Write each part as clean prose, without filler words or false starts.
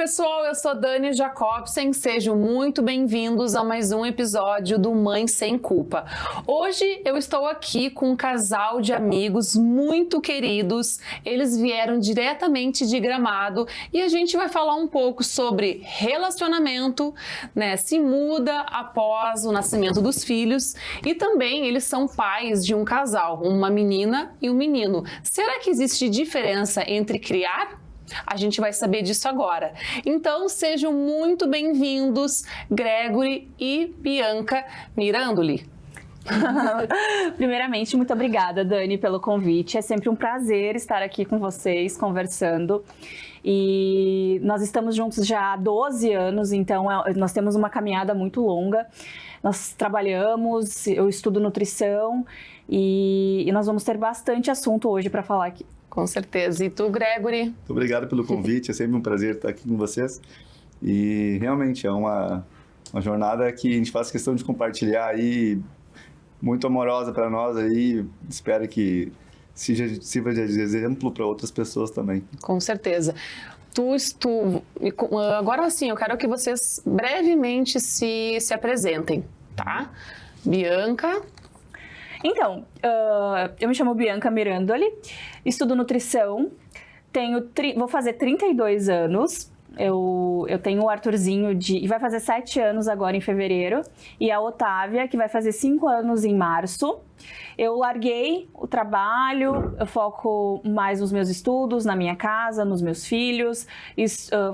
pessoal, eu sou Dani Jacobsen, sejam muito bem-vindos a mais um episódio do Mãe Sem Culpa. Hoje eu estou aqui com um casal de amigos muito queridos, eles vieram diretamente de Gramado e a gente vai falar um pouco sobre relacionamento, né, se muda após o nascimento dos filhos e também eles são pais de um casal, uma menina e um menino. Será que existe diferença entre criar? A gente vai saber disso agora. Então, sejam muito bem-vindos, Gregory e Bianca Mirandoli. Primeiramente, muito obrigada, Dani, pelo convite. É sempre um prazer estar aqui com vocês, conversando. E nós estamos juntos já há 12 anos, então nós temos uma caminhada muito longa. Nós trabalhamos, eu estudo nutrição e nós vamos ter bastante assunto hoje para falar aqui. Com certeza. E tu, Gregory? Muito obrigado pelo convite, é sempre um prazer estar aqui com vocês. E realmente é uma jornada que a gente faz questão de compartilhar aí, muito amorosa para nós aí. Espero que sirva de exemplo para outras pessoas também. Com certeza. Agora sim, eu quero que vocês brevemente se apresentem, tá? Bianca. Então, eu me chamo Bianca Mirandoli, estudo nutrição, vou fazer 32 anos, eu tenho o Arthurzinho e vai fazer 7 anos agora em fevereiro, e a Otávia, que vai fazer 5 anos em março. Eu larguei o trabalho, eu foco mais nos meus estudos, na minha casa, nos meus filhos,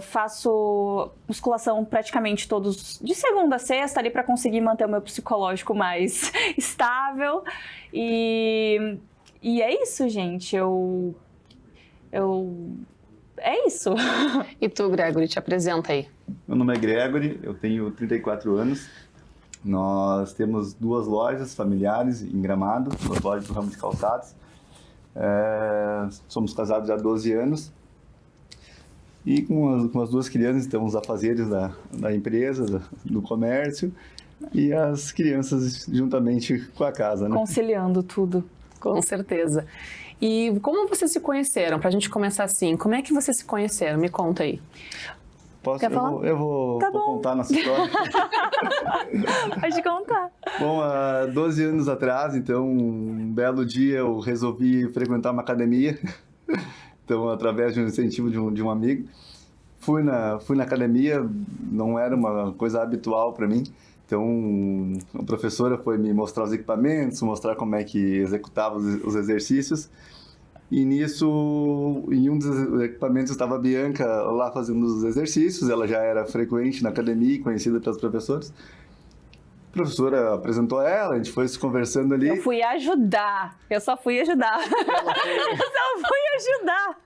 faço musculação praticamente todos de segunda a sexta ali para conseguir manter o meu psicológico mais estável. E é isso, gente. É isso. E tu, Gregory, te apresenta aí. Meu nome é Gregory, eu tenho 34 anos. Nós temos 2 lojas familiares em Gramado, 2 lojas do ramo de calçados. Somos casados há 12 anos. E com as 2 crianças, temos os afazeres da empresa, do comércio e as crianças juntamente com a casa, né? Conciliando tudo. Com certeza. E como vocês se conheceram? Pra gente começar assim, como é que vocês se conheceram? Me conta aí. Eu vou contar nossa história. Pode contar. Bom, há 12 anos atrás, então, um belo dia eu resolvi frequentar uma academia. Então, através de um incentivo de um amigo, fui na academia, não era uma coisa habitual para mim. Então, a professora foi me mostrar os equipamentos, mostrar como é que executava os exercícios. E nisso, em um dos equipamentos estava a Bianca lá fazendo os exercícios. Ela já era frequente na academia, conhecida pelos professores. A professora apresentou ela, a gente foi se conversando ali. Eu fui ajudar, eu só fui ajudar.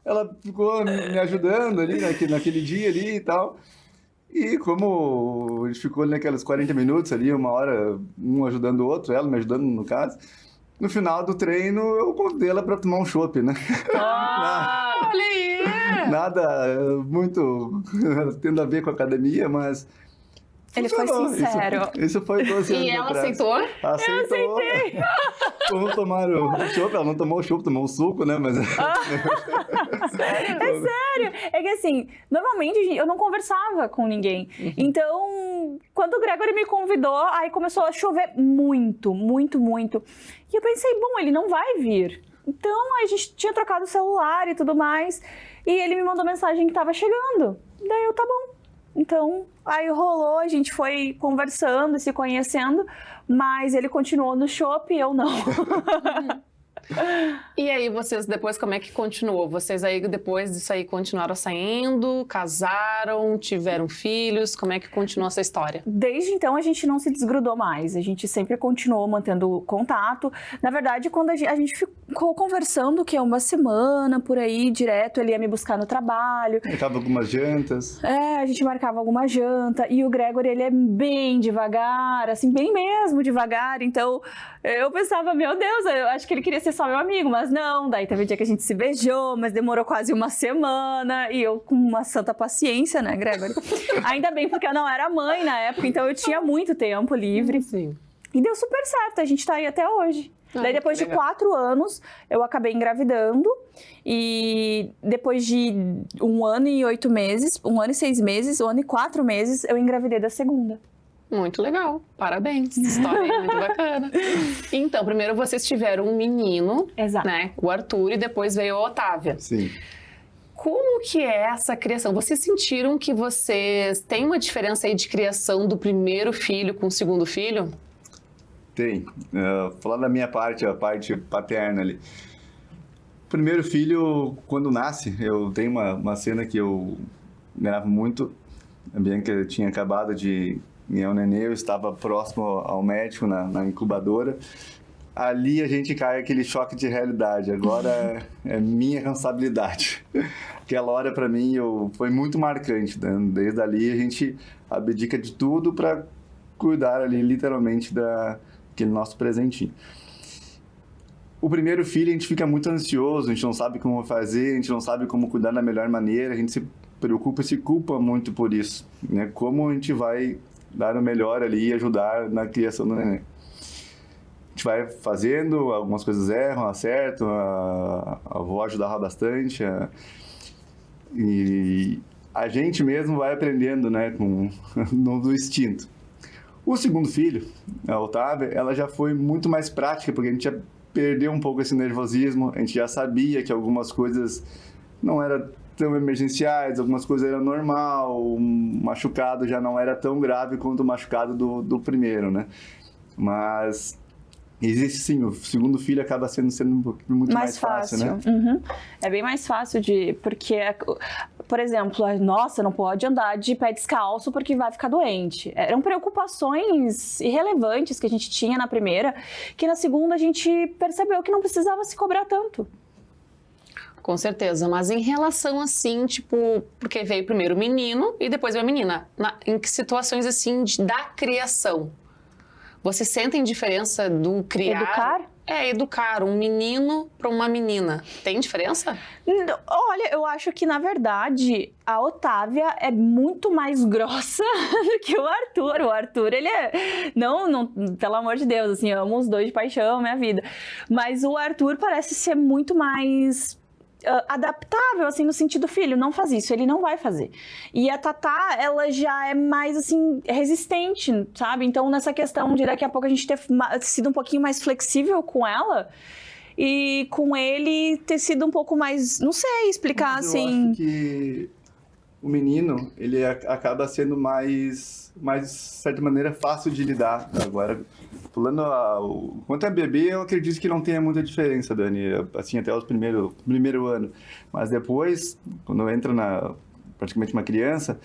Ela ficou me ajudando ali naquele dia ali e tal. E como a gente ficou naquelas 40 minutos ali, 1 hora, um ajudando o outro, ela me ajudando no caso, no final do treino eu convidei ela para tomar um chopp, né? Olha aí! Nada muito tendo a ver com a academia, mas... Ele foi sincero. Isso foi 12 anos E ela atrás. aceitou? Aceitou. Eu aceitei. Vamos tomar o chopp. Ela não tomou o chopp, tomou o suco, né? Mas... É sério. É que assim, normalmente eu não conversava com ninguém. Então, quando o Gregory me convidou, aí começou a chover muito, muito, muito. E eu pensei, bom, ele não vai vir. Então, a gente tinha trocado o celular e tudo mais. E ele me mandou mensagem que estava chegando. Daí eu, tá bom. Então, aí rolou, a gente foi conversando e se conhecendo, mas ele continuou no chopp e eu não. E aí, vocês depois, como é que continuou? Vocês aí, depois disso aí, continuaram saindo, casaram, tiveram filhos? Como é que continuou essa história? Desde então, a gente não se desgrudou mais. A gente sempre continuou mantendo contato. Na verdade, quando a gente ficou conversando, que é 1 semana, por aí, direto, ele ia me buscar no trabalho. Marcava algumas jantas. A gente marcava alguma janta. E o Gregory, ele é bem devagar, assim, bem mesmo devagar. Então, eu pensava, meu Deus, eu acho que ele queria ser só meu amigo, mas não. Daí teve um dia que a gente se beijou, mas demorou quase 1 semana. E eu com uma santa paciência, né, Gregory? Ainda bem, porque eu não era mãe na época, então eu tinha muito tempo livre. Sim. E deu super certo, a gente tá aí até hoje. Daí depois de 4 anos, eu acabei engravidando e depois de 1 ano e 8 meses, 1 ano e 6 meses, 1 ano e 4 meses, eu engravidei da segunda. Muito legal, parabéns, essa história aí é muito bacana. Então, primeiro vocês tiveram um menino, Exato. né, o Arthur, e depois veio a Otávia. Sim. Como que é essa criação? Vocês sentiram que vocês têm uma diferença aí de criação do primeiro filho com o segundo filho? Tem. Falar da minha parte, a parte paterna ali. O primeiro filho, quando nasce, eu tenho uma cena que eu gravo muito. A Bianca tinha acabado de ganhar um nenê, eu estava próximo ao médico na incubadora. Ali a gente cai aquele choque de realidade. Agora é minha responsabilidade. Aquela hora para mim foi muito marcante. Né? Desde ali a gente abdica de tudo para cuidar ali literalmente daquele nosso presentinho. O primeiro filho a gente fica muito ansioso, a gente não sabe como fazer, a gente não sabe como cuidar da melhor maneira, a gente se preocupa e se culpa muito por isso. Né? Como a gente vai dar o melhor ali e ajudar na criação do neném. A gente vai fazendo, algumas coisas erram, acertam, a avó ajudava bastante, e a gente mesmo vai aprendendo, né, do instinto. O segundo filho, a Otávia, ela já foi muito mais prática, porque a gente já perdeu um pouco esse nervosismo, a gente já sabia que algumas coisas não eram tão emergenciais, algumas coisas eram normal, o machucado já não era tão grave quanto o machucado do primeiro, né? Mas existe sim, o segundo filho acaba sendo muito mais fácil, né? Uhum. É bem mais fácil porque, por exemplo, nossa, não pode andar de pé descalço porque vai ficar doente. Eram preocupações irrelevantes que a gente tinha na primeira, que na segunda a gente percebeu que não precisava se cobrar tanto. Com certeza, mas em relação assim, tipo, porque veio primeiro o menino e depois veio a menina, em que situações assim da criação? Vocês sentem diferença do criar? Educar? Educar um menino para uma menina. Tem diferença? Olha, eu acho que, na verdade, a Otávia é muito mais grossa do que o Arthur. O Arthur, ele é... Não, pelo amor de Deus, assim, eu amo os dois de paixão, minha vida. Mas o Arthur parece ser muito mais... adaptável, assim, no sentido, filho, não faz isso, ele não vai fazer. E a Tatá, ela já é mais, assim, resistente, sabe? Então, nessa questão de daqui a pouco a gente ter sido um pouquinho mais flexível com ela e com ele ter sido um pouco mais, não sei explicar, mas assim... Eu acho que o menino, ele acaba sendo mais, de certa maneira, fácil de lidar. Agora, quanto a bebê, eu acredito que não tenha muita diferença, Dani, assim, até os primeiro ano. Mas depois, quando entra praticamente uma criança,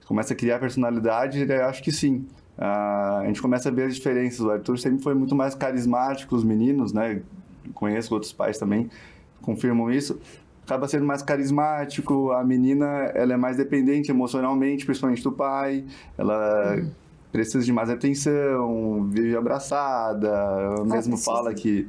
começa a criar personalidade, eu acho que sim. A gente começa a ver as diferenças. O Arthur sempre foi muito mais carismático, os meninos, né? Conheço outros pais também, confirmam isso. Acaba sendo mais carismático, a menina, ela é mais dependente emocionalmente, principalmente do pai, ela precisa de mais atenção, vive abraçada, ela mesmo fala que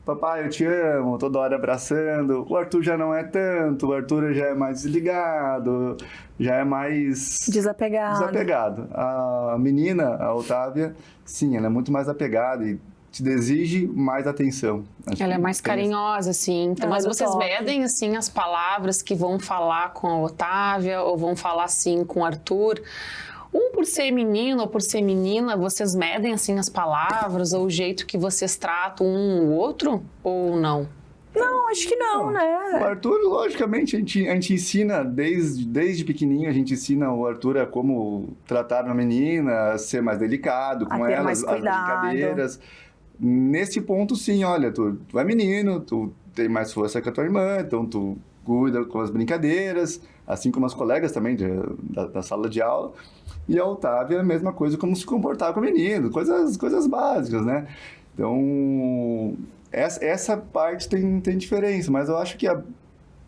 papai, eu te amo, toda hora abraçando. O Arthur já não é tanto, o Arthur já é mais desligado, já é mais... Desapegado. A menina, a Otávia, sim, ela é muito mais apegada e te exige mais atenção. Ela é mais carinhosa, assim. Então, mas vocês medem, assim, as palavras que vão falar com a Otávia ou vão falar, assim, com o Arthur? Por ser menino ou por ser menina, vocês medem, assim, as palavras ou o jeito que vocês tratam um ou outro? Ou não? Não, acho que não, né? O Arthur, logicamente, a gente ensina, desde pequenininho, a gente ensina o Arthur a como tratar uma menina, a ser mais delicado com ela, as brincadeiras. Nesse ponto, sim, olha, tu é menino, tu tem mais força que a tua irmã, então tu cuida com as brincadeiras, assim como as colegas também da sala de aula. E a Otávia, a mesma coisa, como se comportar com o menino, coisas básicas, né? Então, essa parte tem diferença, mas eu acho que a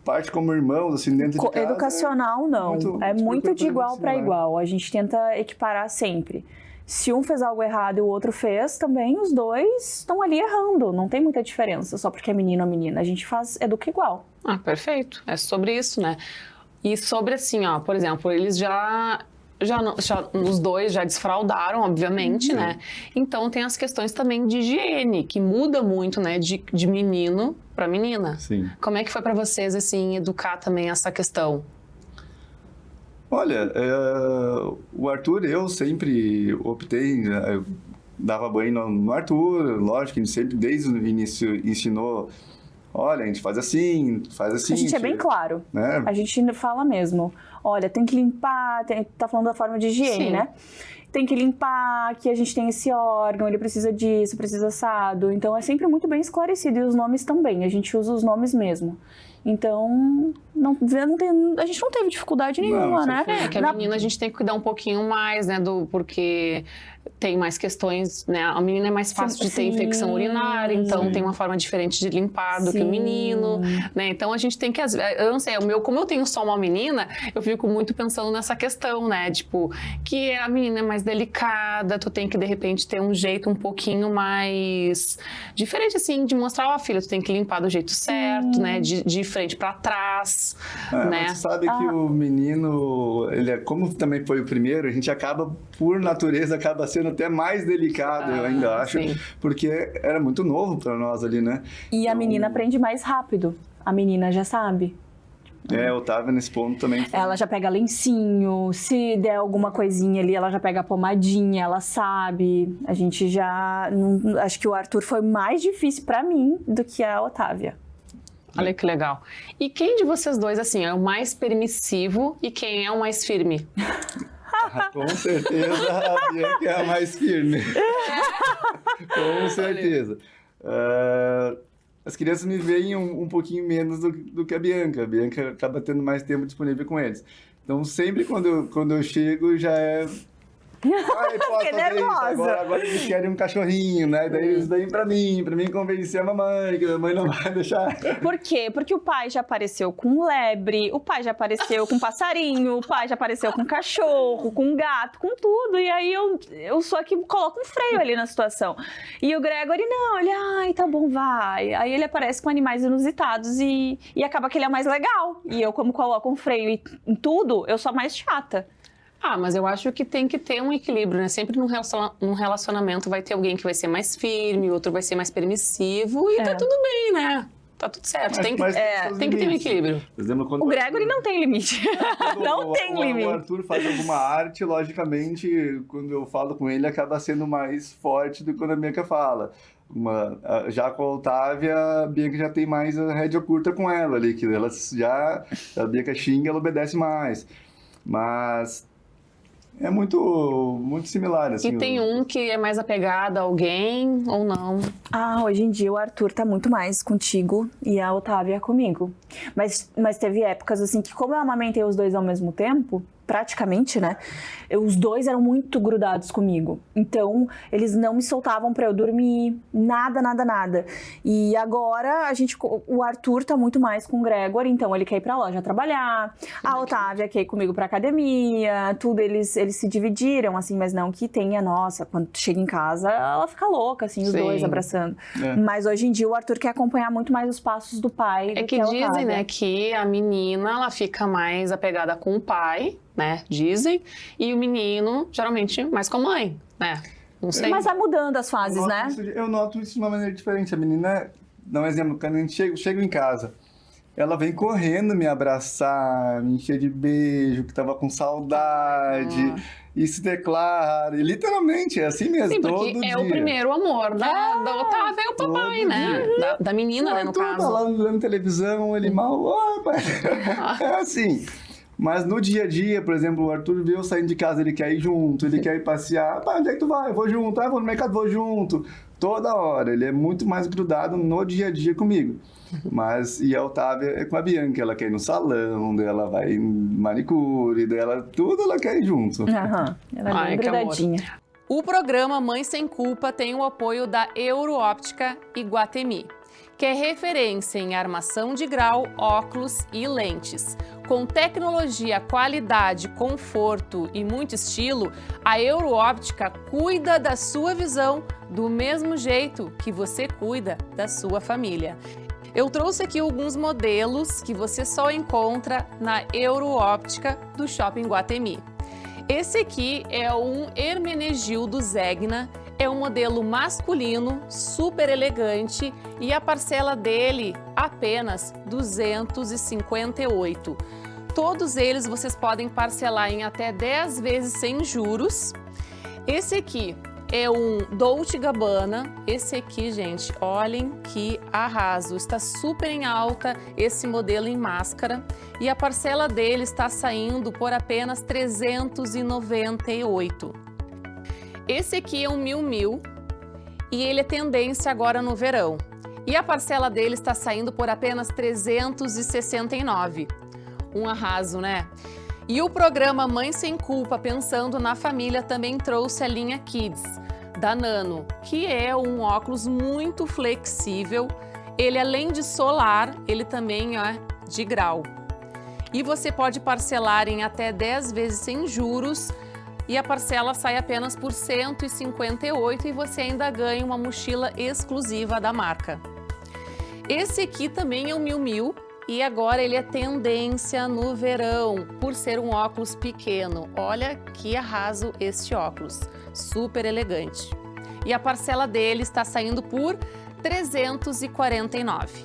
parte como irmãos, assim, dentro de casa... Educacional, não. É muito de igual para igual. A gente tenta equiparar sempre. Se um fez algo errado e o outro fez, também os dois estão ali errando. Não tem muita diferença, só porque é menino ou menina. A gente educa igual. Perfeito. É sobre isso, né? E sobre assim, ó, por exemplo, eles já os dois já desfraldaram, obviamente, né? Então tem as questões também de higiene, que muda muito, né? De menino para menina. Sim. Como é que foi para vocês, assim, educar também essa questão? Olha, o Arthur, eu sempre optei, eu dava banho no Arthur, lógico, a gente sempre desde o início ensinou, olha, a gente faz assim. A gente é bem claro, né? A gente fala mesmo, olha, tem que limpar, tá falando da forma de higiene, Sim. né? Tem que limpar, que a gente tem esse órgão, ele precisa disso, precisa assado. Então é sempre muito bem esclarecido, e os nomes também, a gente usa os nomes mesmo. Então, a gente não teve dificuldade nenhuma, né? É, que a menina a gente tem que cuidar um pouquinho mais, né? Porque tem mais questões, né? A menina é mais fácil de ter infecção urinária, então tem uma forma diferente de limpar do que o menino, né? Então a gente tem que, eu não sei, como eu tenho só uma menina, eu fico muito pensando nessa questão, né? Tipo, que a menina é mais delicada, tu tem que de repente ter um jeito um pouquinho mais diferente, assim, de mostrar, ó, filha, tu tem que limpar do jeito certo, né? De frente pra trás, né? Mas tu sabe que o menino, como também foi o primeiro, a gente acaba, por natureza, acaba sendo até mais delicado, eu ainda acho, porque era muito novo para nós ali, né? E a menina aprende mais rápido, a menina já sabe. O Otávio nesse ponto também. Ela já pega lencinho, se der alguma coisinha ali, ela já pega a pomadinha, ela sabe. A gente já... acho que o Arthur foi mais difícil pra mim do que a Otávia. Olha que legal. E quem de vocês dois, assim, é o mais permissivo e quem é o mais firme? Com certeza a Bianca é a mais firme. Com certeza. As crianças me veem um pouquinho menos do que a Bianca. A Bianca acaba tendo mais tempo disponível com eles. Então, sempre quando eu chego, já é... Ai, posso fazer isso agora eles querem um cachorrinho, né? Daí eles vêm pra mim convencer a mamãe, que a mamãe não vai deixar. Por quê? Porque o pai já apareceu com lebre, o pai já apareceu com passarinho, o pai já apareceu com cachorro, com gato, com tudo. E aí eu sou a que coloco um freio ali na situação. E o Gregory, não, ele, ai, tá bom, vai. Aí ele aparece com animais inusitados e acaba que ele é mais legal. E eu, como coloco um freio em tudo, eu sou a mais chata. Mas eu acho que tem que ter um equilíbrio, né? Sempre num relacionamento vai ter alguém que vai ser mais firme, outro vai ser mais permissivo e tá tudo bem, né? Tá tudo certo. Tem que ter um equilíbrio. Por exemplo, o Gregory não tem limite. Não tem limite. O Arthur faz alguma arte, logicamente, quando eu falo com ele, acaba sendo mais forte do que quando a Bianca fala. Já com a Otávia, a Bianca já tem mais a rédea curta com ela ali, que ela a Bianca xinga, ela obedece mais. Mas... é muito similar, assim. E tem um que é mais apegado a alguém ou não? Hoje em dia o Arthur tá muito mais contigo e a Otávia comigo. Mas teve épocas, assim, que como eu amamentei os dois ao mesmo tempo, praticamente, né? Os dois eram muito grudados comigo. Então, eles não me soltavam pra eu dormir, nada. E agora, o Arthur tá muito mais com o Gregory, então ele quer ir pra loja trabalhar, a Otávia quer ir comigo pra academia, tudo, eles se dividiram, assim, mas não que tenha, nossa, quando chega em casa, ela fica louca, assim, os dois abraçando. Mas hoje em dia, o Arthur quer acompanhar muito mais os passos do pai do que a Otávia. Dizem, né, que a menina, ela fica mais apegada com o pai, né, dizem, e o menino, geralmente, mais com a mãe, né, não sei. Mas vai mudando as fases, né? Eu noto isso de uma maneira diferente. A menina, dá um exemplo, quando a gente chega em casa, ela vem correndo me abraçar, me encher de beijo, que tava com saudade, e se declara, e literalmente, é assim mesmo, todo dia. É o primeiro amor da Otávia, é o papai, né, da menina, né, no caso. Tá lá vendo televisão, ele mal, oi, pai, é assim. Mas no dia a dia, por exemplo, o Arthur vê eu saindo de casa, ele quer ir junto, ele quer ir passear. Pai, onde é que tu vai? Eu vou junto. Vou no mercado, vou junto. Toda hora. Ele é muito mais grudado no dia a dia comigo. E a Otávia é com a Bianca. Ela quer ir no salão, dela vai em manicure, dela, tudo ela quer ir junto. Ela é bem grudadinha. O programa Mãe Sem Culpa tem o apoio da Euroóptica Iguatemi, que é referência em armação de grau, óculos e lentes. Com tecnologia, qualidade, conforto e muito estilo, a Euroóptica cuida da sua visão do mesmo jeito que você cuida da sua família. Eu trouxe aqui alguns modelos que você só encontra na Euroóptica do Shopping Iguatemi. Esse aqui é um Hermenegildo Zegna, é um modelo masculino, super elegante e a parcela dele apenas R$ 258. Todos eles vocês podem parcelar em até 10 vezes sem juros. Esse aqui é um Dolce & Gabbana. Esse aqui, gente, olhem que arraso. Está super em alta esse modelo em máscara. E a parcela dele está saindo por apenas R$ 398. Esse aqui é um Miu Miu e ele é tendência agora no verão. E a parcela dele está saindo por apenas R$ 369. Um arraso, né? E o programa Mãe Sem Culpa, pensando na família, também trouxe a linha Kids, da Nano, que é um óculos muito flexível. Ele, além de solar, ele também é de grau. E você pode parcelar em até 10 vezes sem juros e a parcela sai apenas por R$ 158 e você ainda ganha uma mochila exclusiva da marca. Esse aqui também é um Miu Miu. E agora ele é tendência no verão, por ser um óculos pequeno. Olha que arraso este óculos, super elegante. E a parcela dele está saindo por R$ 349.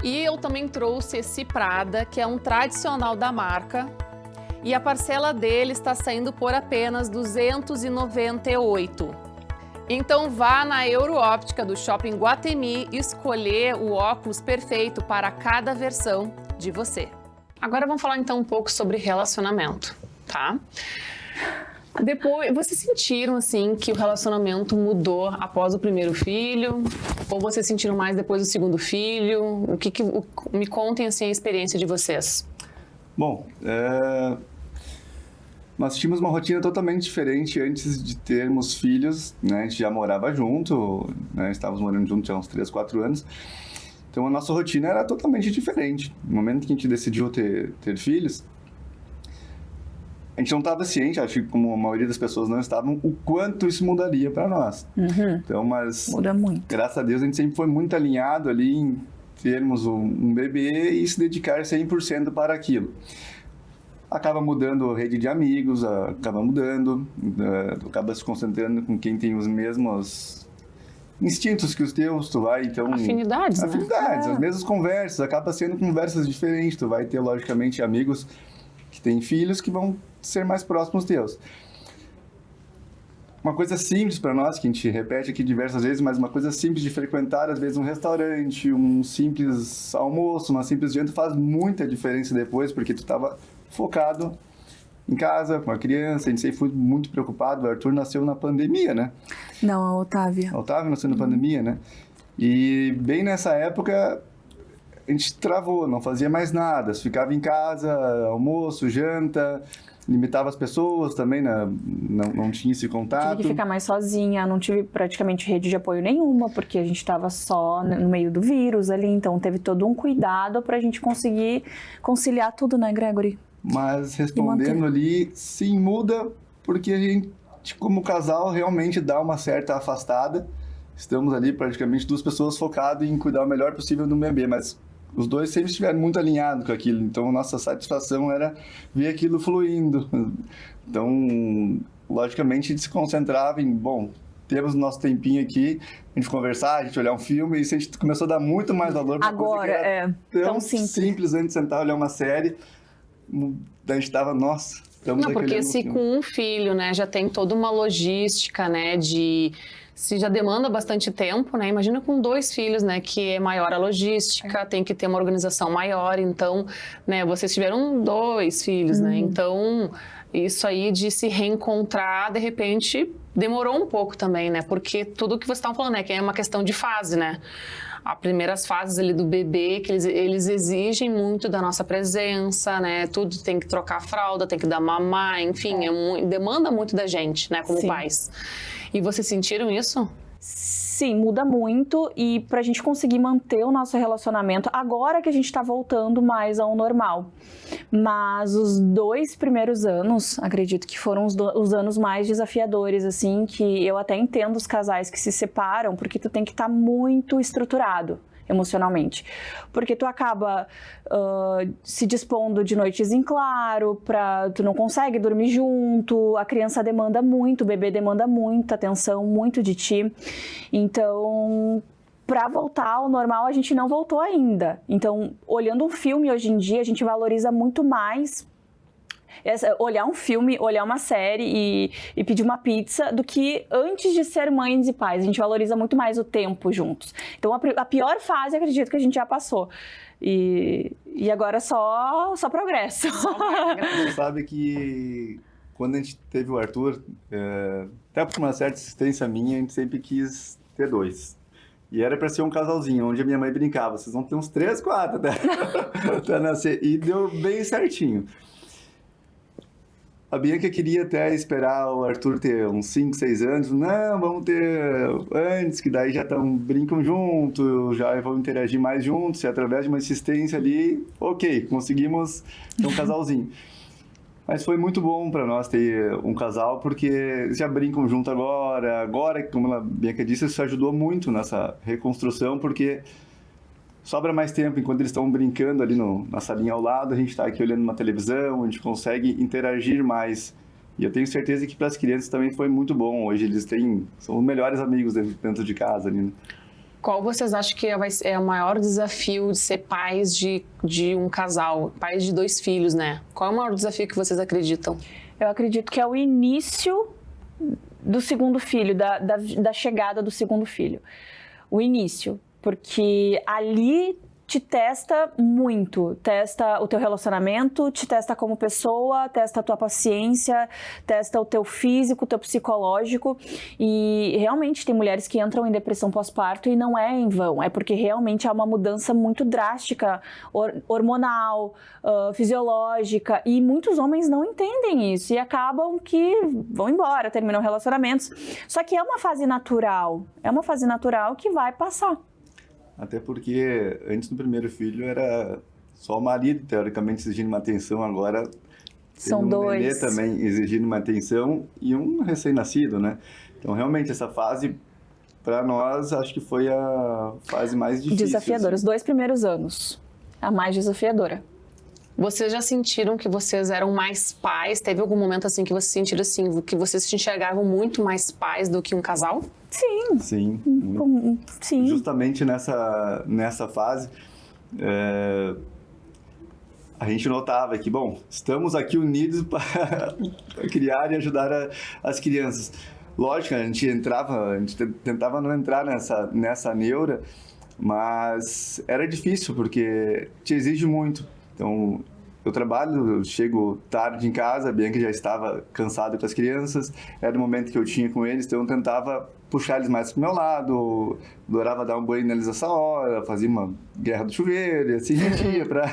E eu também trouxe esse Prada, que é um tradicional da marca. E a parcela dele está saindo por apenas R$ 298. Então vá na Euroóptica do Shopping Guatemi escolher o óculos perfeito para cada versão de você. Agora vamos falar então um pouco sobre relacionamento, tá? Depois, vocês sentiram assim que o relacionamento mudou após o primeiro filho? Ou vocês sentiram mais depois do segundo filho? Me contem assim a experiência de vocês. Bom, nós tínhamos uma rotina totalmente diferente antes de termos filhos, né? A gente já morava junto, né? Estávamos morando juntos há uns 3, 4 anos. Então, a nossa rotina era totalmente diferente. No momento que a gente decidiu ter filhos, a gente não estava ciente, acho que como a maioria das pessoas não estavam, o quanto isso mudaria para nós. Uhum. Então, mas muda muito. Graças a Deus, a gente sempre foi muito alinhado ali em termos um bebê e se dedicar 100% para aquilo. Acaba mudando a rede de amigos, acaba mudando, acaba se concentrando com quem tem os mesmos instintos que os teus, tu vai, então... Afinidades, né? As mesmas conversas, acaba sendo conversas diferentes, tu vai ter, logicamente, amigos que têm filhos que vão ser mais próximos teus. Uma coisa simples para nós, que a gente repete aqui diversas vezes, mas uma coisa simples de frequentar, às vezes, um restaurante, um simples almoço, uma simples janta, faz muita diferença depois, porque tu estava focado em casa, com a criança. A gente sempre foi muito preocupado. O Arthur nasceu na pandemia, né? Não, a Otávia. A Otávia nasceu na pandemia, né? E bem nessa época, a gente travou, não fazia mais nada. Ficava em casa, almoço, janta, limitava as pessoas também, não tinha esse contato. Tive que ficar mais sozinha, não tive praticamente rede de apoio nenhuma, porque a gente estava só no meio do vírus ali, então teve todo um cuidado para a gente conseguir conciliar tudo, né, Gregory? Mas respondendo ali, sim, muda, porque a gente, como casal, realmente dá uma certa afastada. Estamos ali praticamente 2 pessoas focadas em cuidar o melhor possível do bebê, mas os dois sempre estiveram muito alinhados com aquilo, então nossa satisfação era ver aquilo fluindo. Então, logicamente, a gente se concentrava em, bom, temos o nosso tempinho aqui, a gente conversar, a gente olhar um filme, e isso a gente começou a dar muito mais valor para agora, coisa que era tão simples antes de sentar e olhar uma série. Daí a gente estava, nossa, estamos Não, porque se com um filho, né, já tem toda uma logística, né, se já demanda bastante tempo, né, imagina com 2 filhos, né, que é maior a logística, tem que ter uma organização maior, então, né, vocês tiveram 2 filhos, né, então, isso aí de se reencontrar, de repente, demorou um pouco também, né, porque tudo que vocês estavam falando, né, que é uma questão de fase, né, as primeiras fases ali do bebê, que eles exigem muito da nossa presença, né? Tudo tem que trocar a fralda, tem que dar mamar, enfim, demanda muito da gente, né? Como pais. E vocês sentiram isso? Sim, muda muito e pra gente conseguir manter o nosso relacionamento, agora que a gente tá voltando mais ao normal. Mas os 2 primeiros anos, acredito que foram os anos mais desafiadores, assim, que eu até entendo os casais que se separam, porque tu tem que estar muito estruturado. emocionalmente. Porque tu acaba se dispondo de noites em claro, tu não consegue dormir junto, a criança demanda muito, o bebê demanda muita atenção, muito de ti. Então, para voltar ao normal, a gente não voltou ainda. Então, olhando um filme hoje em dia, a gente valoriza muito mais olhar um filme, olhar uma série e pedir uma pizza do que antes de ser mães e pais. A gente valoriza muito mais o tempo juntos. Então, a pior fase, acredito que a gente já passou. E agora só progresso. Você sabe que quando a gente teve o Arthur, até por uma certa insistência minha, a gente sempre quis ter 2. E era para ser um casalzinho, onde a minha mãe brincava, vocês vão ter uns 3, 4 até nascer. E deu bem certinho. A Bianca queria até esperar o Arthur ter uns 5, 6 anos. Não, vamos ter antes, que daí já brincam junto, já vão interagir mais juntos. E através de uma insistência ali, ok, conseguimos ter um casalzinho. Mas foi muito bom para nós ter um casal, porque já brincam junto agora. Agora, como a Bianca disse, isso ajudou muito nessa reconstrução, porque sobra mais tempo enquanto eles estão brincando ali na salinha ao lado, a gente está aqui olhando uma televisão, a gente consegue interagir mais. E eu tenho certeza que para as crianças também foi muito bom. Hoje eles são os melhores amigos dentro de casa ali, né? Qual vocês acham que é o maior desafio de ser pais de um casal, pais de 2 filhos, né? Qual é o maior desafio que vocês acreditam? Eu acredito que é o início do segundo filho, da chegada do segundo filho. O início, porque ali te testa muito, testa o teu relacionamento, te testa como pessoa, testa a tua paciência, testa o teu físico, o teu psicológico, e realmente tem mulheres que entram em depressão pós-parto e não é em vão, é porque realmente há uma mudança muito drástica, hormonal, fisiológica, e muitos homens não entendem isso e acabam que vão embora, terminam relacionamentos, só que é uma fase natural que vai passar. Até porque antes do primeiro filho era só o marido, teoricamente, exigindo uma atenção, agora são 2. Nenê também exigindo uma atenção e um recém-nascido, né? Então, realmente, essa fase, para nós, acho que foi a fase mais difícil. Desafiadora, assim. Os 2 primeiros anos, a mais desafiadora. Vocês já sentiram que vocês eram mais pais? Teve algum momento assim que vocês sentiram assim, que vocês se enxergavam muito mais pais do que um casal? Sim. Sim. Sim. Justamente nessa fase, a gente notava que, bom, estamos aqui unidos para criar e ajudar as crianças. Lógico, a gente tentava não entrar nessa neura, mas era difícil, porque te exige muito. Então, eu chego tarde em casa, a Bianca já estava cansada com as crianças, era o momento que eu tinha com eles, então eu tentava puxar eles mais pro meu lado, adorava dar um banho neles essa hora, fazia uma guerra do chuveiro, e assim a gente ia para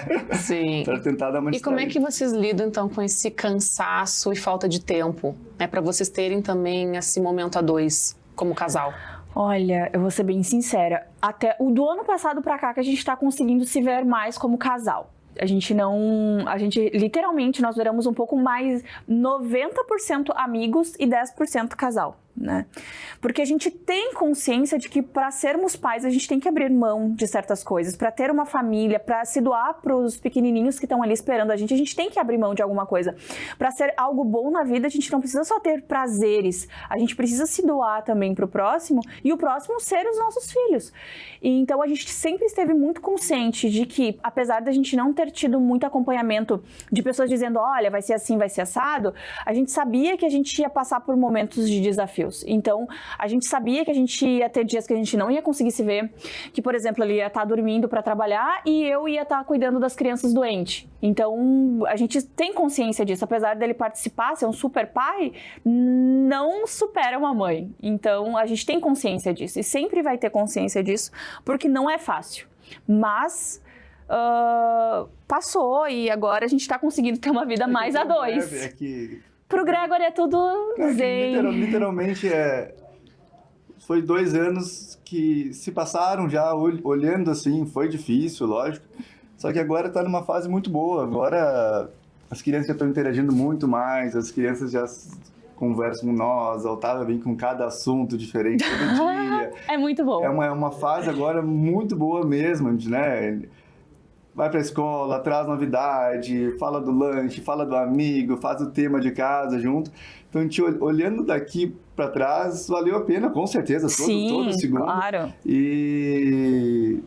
tentar dar uma distraída. E como é que vocês lidam, então, com esse cansaço e falta de tempo, né, para vocês terem também esse momento a 2, como casal? Olha, eu vou ser bem sincera, até o do ano passado para cá que a gente está conseguindo se ver mais como casal. Literalmente, nós viramos um pouco mais 90% amigos e 10% casal, né? Porque a gente tem consciência de que para sermos pais a gente tem que abrir mão de certas coisas, para ter uma família, para se doar para os pequenininhos que estão ali esperando a gente tem que abrir mão de alguma coisa. Para ser algo bom na vida, a gente não precisa só ter prazeres, a gente precisa se doar também para o próximo e o próximo ser os nossos filhos. E então a gente sempre esteve muito consciente de que, apesar da gente não ter tido muito acompanhamento de pessoas dizendo, olha, vai ser assim, vai ser assado, a gente sabia que a gente ia passar por momentos de desafios. Então, a gente sabia que a gente ia ter dias que a gente não ia conseguir se ver, que, por exemplo, ele ia estar dormindo para trabalhar e eu ia estar cuidando das crianças doentes. Então, a gente tem consciência disso. Apesar dele participar, ser um super pai, não supera uma mãe. Então, a gente tem consciência disso e sempre vai ter consciência disso, porque não é fácil. Mas passou e agora a gente está conseguindo ter uma vida mais a 2. Pro Gregor é tudo zen. Literalmente, foi 2 anos que se passaram já olhando assim, foi difícil, lógico. Só que agora está numa fase muito boa. Agora as crianças já estão interagindo muito mais, as crianças já conversa com nós, a Otávia vem com cada assunto diferente todo dia. É muito bom. É uma fase agora muito boa mesmo, né? Vai pra escola, traz novidade, fala do lanche, fala do amigo, faz o tema de casa junto. Então, a gente olhando daqui para trás, valeu a pena, com certeza, todo segundo. Claro. E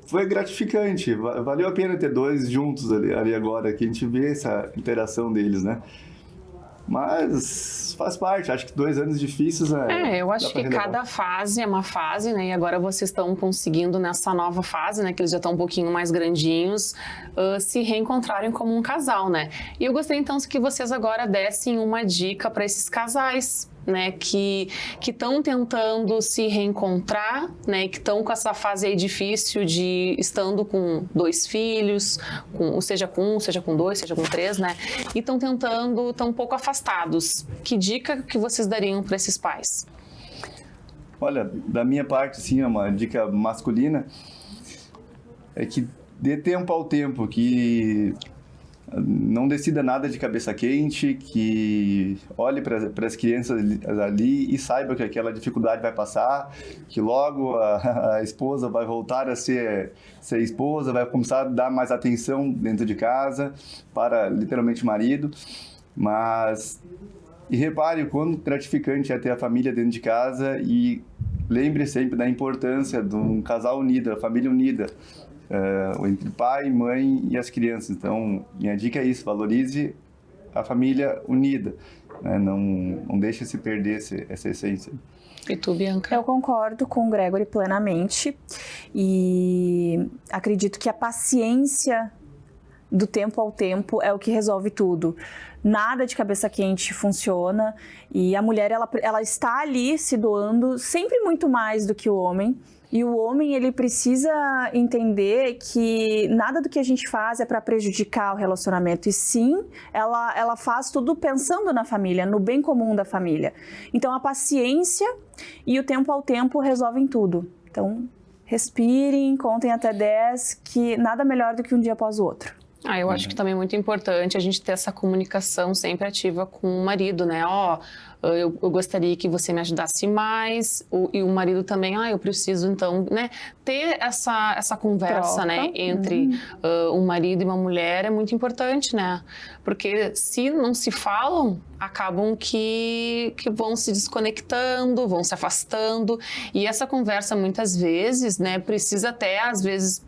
foi gratificante, valeu a pena ter dois juntos ali agora, que a gente vê essa interação deles, né? Mas faz parte, acho que 2 anos difíceis eu acho que cada fase é uma fase, né? E agora vocês estão conseguindo nessa nova fase, né? Que eles já estão um pouquinho mais grandinhos, se reencontrarem como um casal, né? E eu gostaria então que vocês agora dessem uma dica para esses casais, né, que estão tentando se reencontrar, né, que estão com essa fase aí difícil de estando com 2 filhos, seja com 1, seja com 2, seja com 3, né, e estão um pouco afastados. Que dica que vocês dariam para esses pais? Olha, da minha parte, sim, é uma dica masculina, é que dê tempo ao tempo, que não decida nada de cabeça quente, que olhe para as crianças ali e saiba que aquela dificuldade vai passar, que logo a esposa vai voltar a ser esposa, vai começar a dar mais atenção dentro de casa para literalmente o marido, e repare o quão gratificante é ter a família dentro de casa e lembre sempre da importância de um casal unido, a família unida. Entre pai, mãe e as crianças. Então, minha dica é isso, valorize a família unida, né? Não deixe se perder essa essência. E tu, Bianca? Eu concordo com o Gregory plenamente e acredito que a paciência do tempo ao tempo é o que resolve tudo. Nada de cabeça quente funciona e a mulher, ela está ali se doando sempre muito mais do que o homem. E o homem, ele precisa entender que nada do que a gente faz é para prejudicar o relacionamento. E sim, ela faz tudo pensando na família, no bem comum da família. Então, a paciência e o tempo ao tempo resolvem tudo. Então, respirem, contem até 10, que nada melhor do que um dia após o outro. Eu acho que também é muito importante a gente ter essa comunicação sempre ativa com o marido, né? Eu gostaria que você me ajudasse mais, e o marido também, eu preciso então, né? Ter essa conversa, né? Entre um marido e uma mulher é muito importante, né? Porque se não se falam, acabam que vão se desconectando, vão se afastando, e essa conversa muitas vezes, né? Precisa até, às vezes,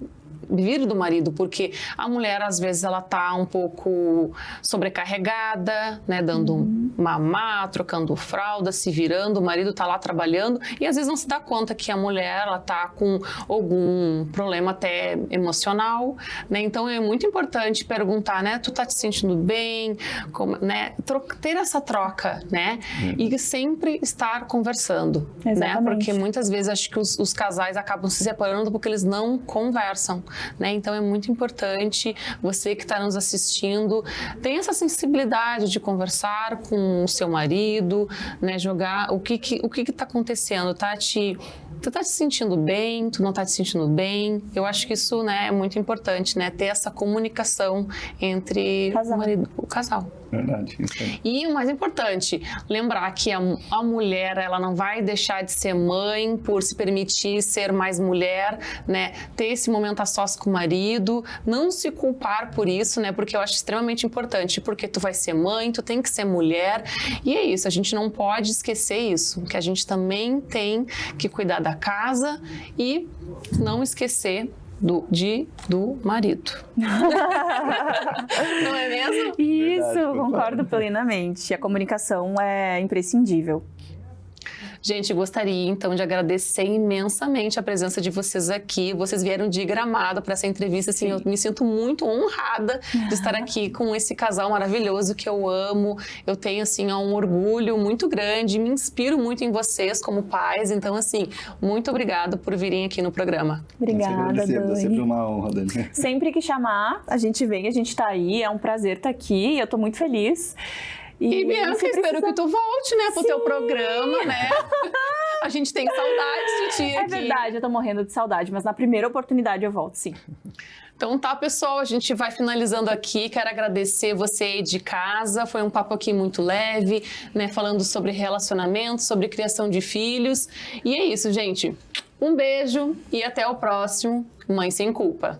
vir do marido, porque a mulher, às vezes, ela tá um pouco sobrecarregada, né, dando mamar, trocando fralda, se virando, o marido tá lá trabalhando e às vezes não se dá conta que a mulher, ela tá com algum problema até emocional, né, então é muito importante perguntar, né, tu tá te sentindo bem, né, ter essa troca, né, e sempre estar conversando, né, porque muitas vezes acho que os casais acabam se separando porque eles não conversam, né? Então é muito importante você que está nos assistindo ter essa sensibilidade de conversar com o seu marido, né? Jogar o que está acontecendo, tu tá te sentindo bem, tu não tá te sentindo bem. Eu acho que isso, né, é muito importante, né? Ter essa comunicação entre o casal. Verdade, isso aí. E o mais importante, lembrar que a mulher, ela não vai deixar de ser mãe por se permitir ser mais mulher, né? Ter esse momento a sós com o marido, não se culpar por isso, né? Porque eu acho extremamente importante, porque tu vai ser mãe, tu tem que ser mulher, e é isso, a gente não pode esquecer isso, que a gente também tem que cuidar da casa e não esquecer do marido. Não é mesmo? Isso, verdade, concordo plenamente. A comunicação é imprescindível. Gente, gostaria então de agradecer imensamente a presença de vocês aqui. Vocês vieram de Gramado para essa entrevista, assim, eu me sinto muito honrada de estar aqui com esse casal maravilhoso que eu amo. Eu tenho, assim, um orgulho muito grande, me inspiro muito em vocês como pais. Então, assim, muito obrigada por virem aqui no programa. Obrigada, Dani. É sempre uma honra, Dani. Sempre que chamar, a gente vem, a gente tá aí. É um prazer estar aqui, eu tô muito feliz. E Bianca, espero que tu volte, né, pro teu programa, né? A gente tem saudades de ti É aqui. verdade, eu tô morrendo de saudade, mas na primeira oportunidade eu volto, sim. Então tá, pessoal, a gente vai finalizando aqui. Quero agradecer você aí de casa. Foi um papo aqui muito leve, né? Falando sobre relacionamento, sobre criação de filhos. E é isso, gente. Um beijo e até o próximo Mãe Sem Culpa.